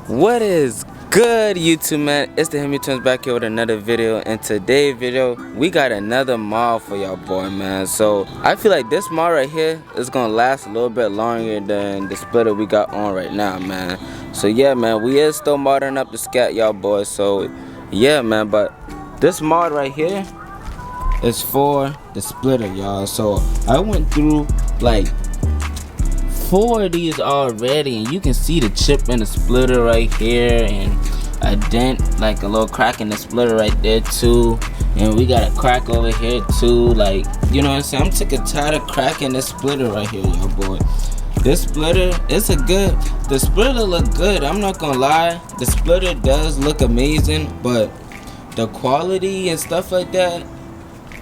What is good, YouTube, man? It's the Hemi Twins back here with another video. And today's video, we got another mod for y'all boy, man. So I feel like this mod right here is gonna last a little bit longer than the splitter we got on right now, man. So yeah, man, we is still modding up the scat, y'all boys. So yeah, man, but this mod right here is for the splitter, y'all. So I went through like 4 of these already, and you can see the chip in the splitter right here, and a dent, like a little crack in the splitter right there too, and we got a crack over here too. Like, you know what I'm saying, I'm sick and tired of cracking this splitter right here, y'all boy. This splitter, the splitter look good, I'm not gonna lie. The splitter does look amazing, but the quality and stuff like that,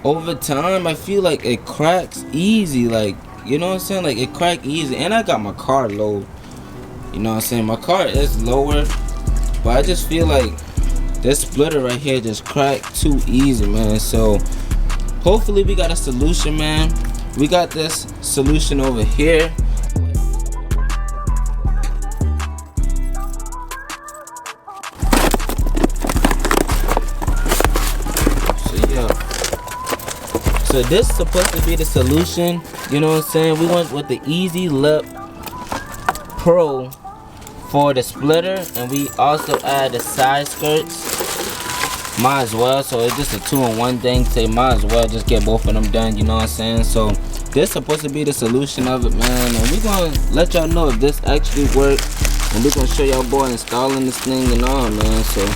over time I feel like it cracks easy. Like, you know what I'm saying, like it cracked easy. And I got my car low, you know what I'm saying, my car is lower, but I just feel like this splitter right here just cracked too easy, man. So hopefully we got a solution, man. We got this solution over here. So this is supposed to be the solution, you know what I'm saying. We went with the Ezlip Pro for the splitter, and we also add the side skirts. Might as well, so it's just a 2-in-1 thing. So might as well just get both of them done, you know what I'm saying. So this is supposed to be the solution of it, man. And we're gonna let y'all know if this actually works, and we're gonna show y'all boy installing this thing and all, man. So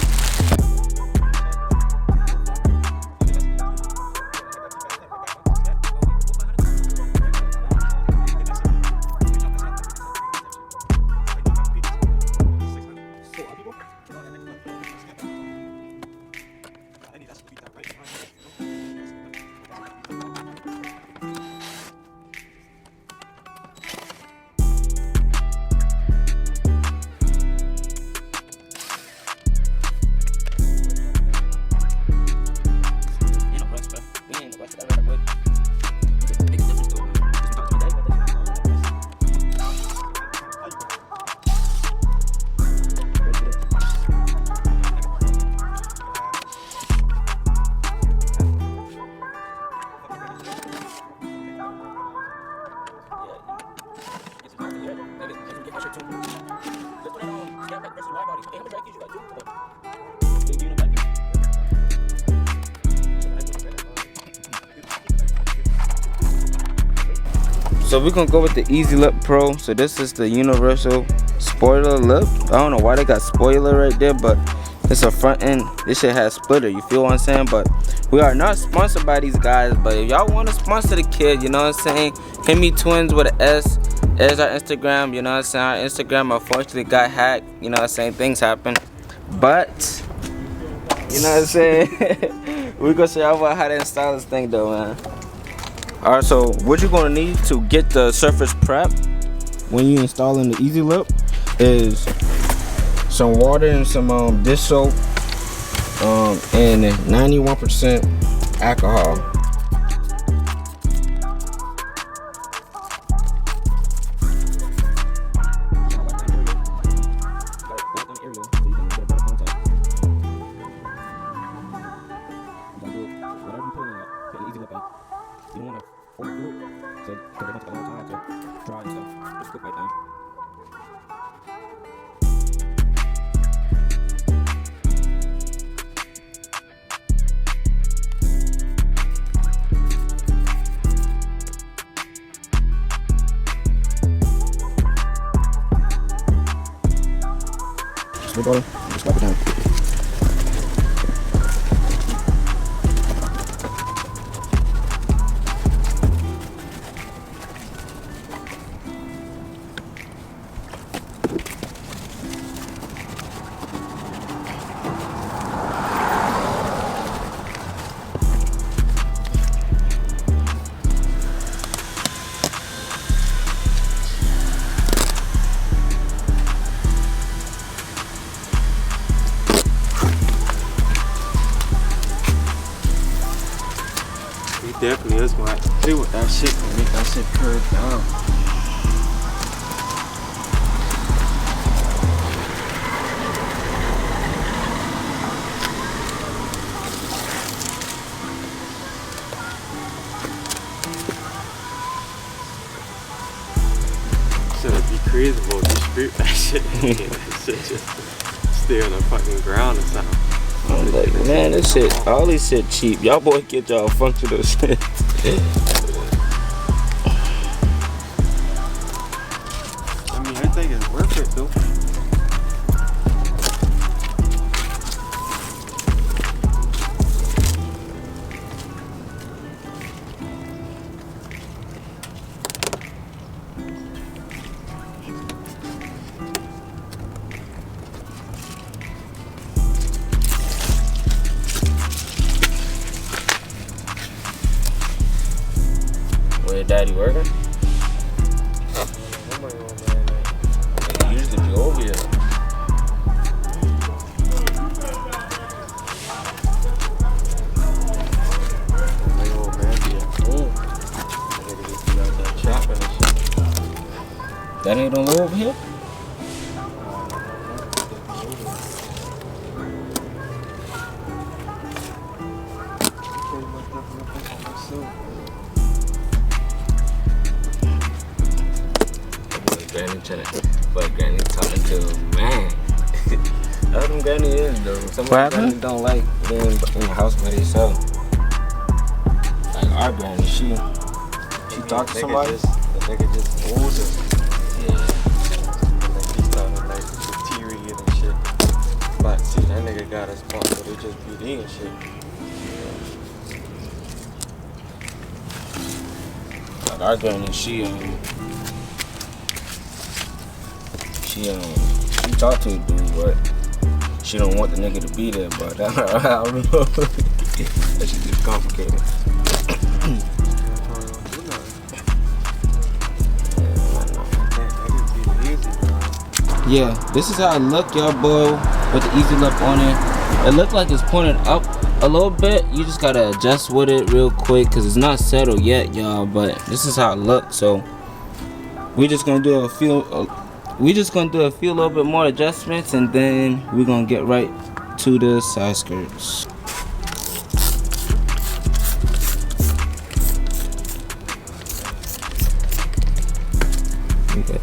we're gonna go with the Ezlip Pro. So this is the universal spoiler lip. I don't know why they got spoiler right there, but it's a front end. This shit has splitter, you feel what I'm saying? But we are not sponsored by these guys, but if y'all want to sponsor the kid, you know what I'm saying, Hemi Twins with an S is our Instagram, you know what I'm saying. Our Instagram unfortunately got hacked, you know what I'm saying, things happen, but you know what I'm saying. We're gonna show y'all how to install this thing though, man. Alright, so what you're gonna need to get the surface prep when you installing the Ezlip is some water and some dish soap and 91% alcohol. You don't want to overdo it, so because they're going to take a long time to dry and stuff. Just cook right down. Just water, just wipe it down. Definitely is going to play with that shit and make that shit curve down. creep that shit. That shit just stay on the fucking ground or something. I'm like, man, this shit, all this shit cheap. Y'all boys get y'all functional shit. I mean, I think it's worth it though. Where daddy working? They usually be over here. My old man be at home. I think just be out there chopping and shit. That ain't don't live over here? But Granny talking to a man. That's what Granny is though. Some Granny don't like being in the house by themselves. Like our Granny, she talk to somebody. The nigga just older. Yeah. Like he started like deteriorate and shit. But see, that nigga got a spot where they just beat in and shit. Like our Granny, she talk to a dude, but she don't want the nigga to be there, but I don't know. That shit just complicated. Yeah, this is how it look, y'all boy, with the Ezlip on it. It look like it's pointed up a little bit. You just gotta adjust with it real quick because it's not settled yet, y'all, but this is how it looks. So we just gonna do a few little bit more adjustments, and then we're gonna get right to the side skirts. Okay.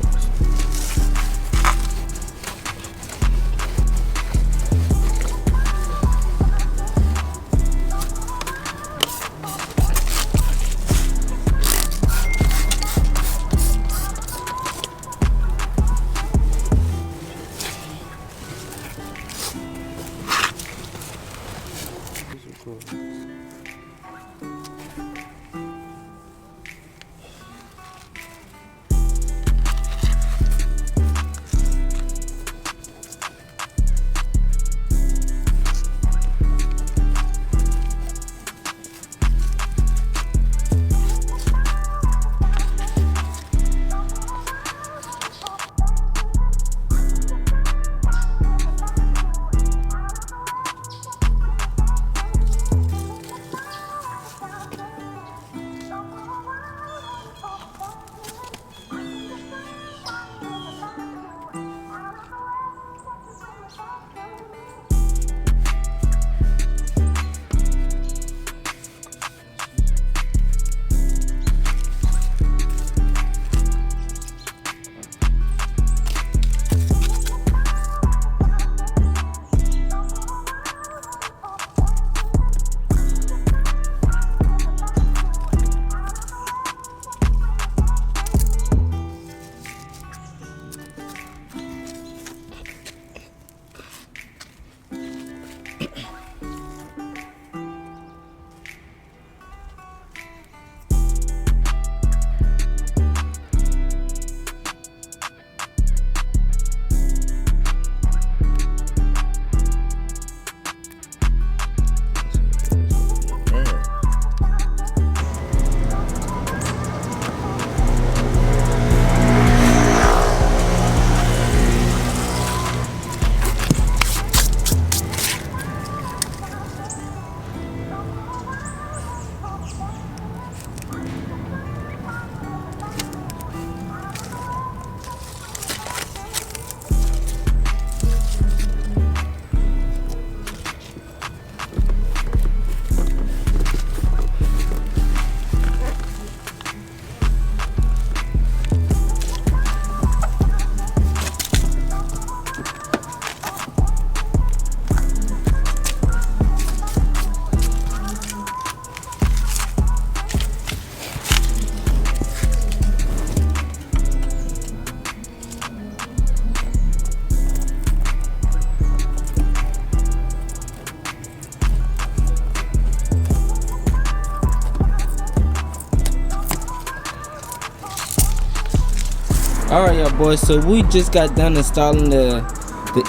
Alright, y'all boys, so we just got done installing the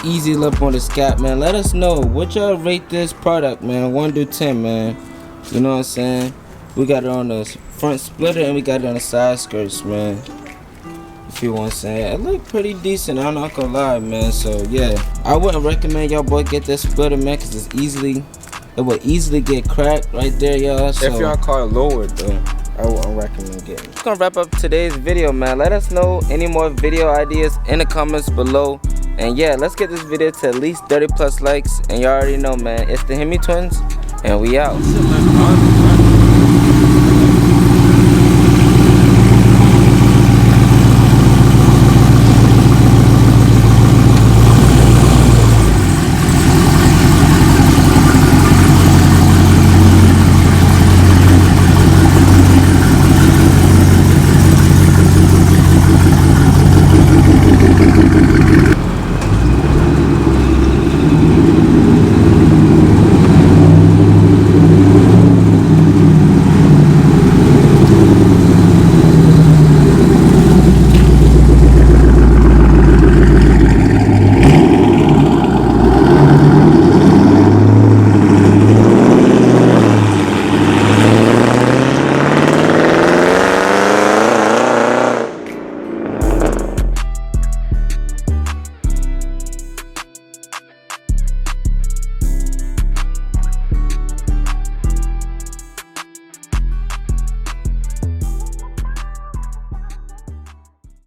Ezlip on the scat, man. Let us know what y'all rate this product, man. 1 to 10, man. You know what I'm saying? We got it on the front splitter and we got it on the side skirts, man. If you want what I'm saying, it look pretty decent, I'm not gonna lie, man. So yeah, I wouldn't recommend y'all boy get this splitter, man, cause it will easily get cracked right there, y'all. So if y'all car lowered though, I wouldn't recommend getting it. That's gonna wrap up today's video, man. Let us know any more video ideas in the comments below. And yeah, let's get this video to at least 30+ likes. And you already know, man, it's the Hemi Twins, and we out.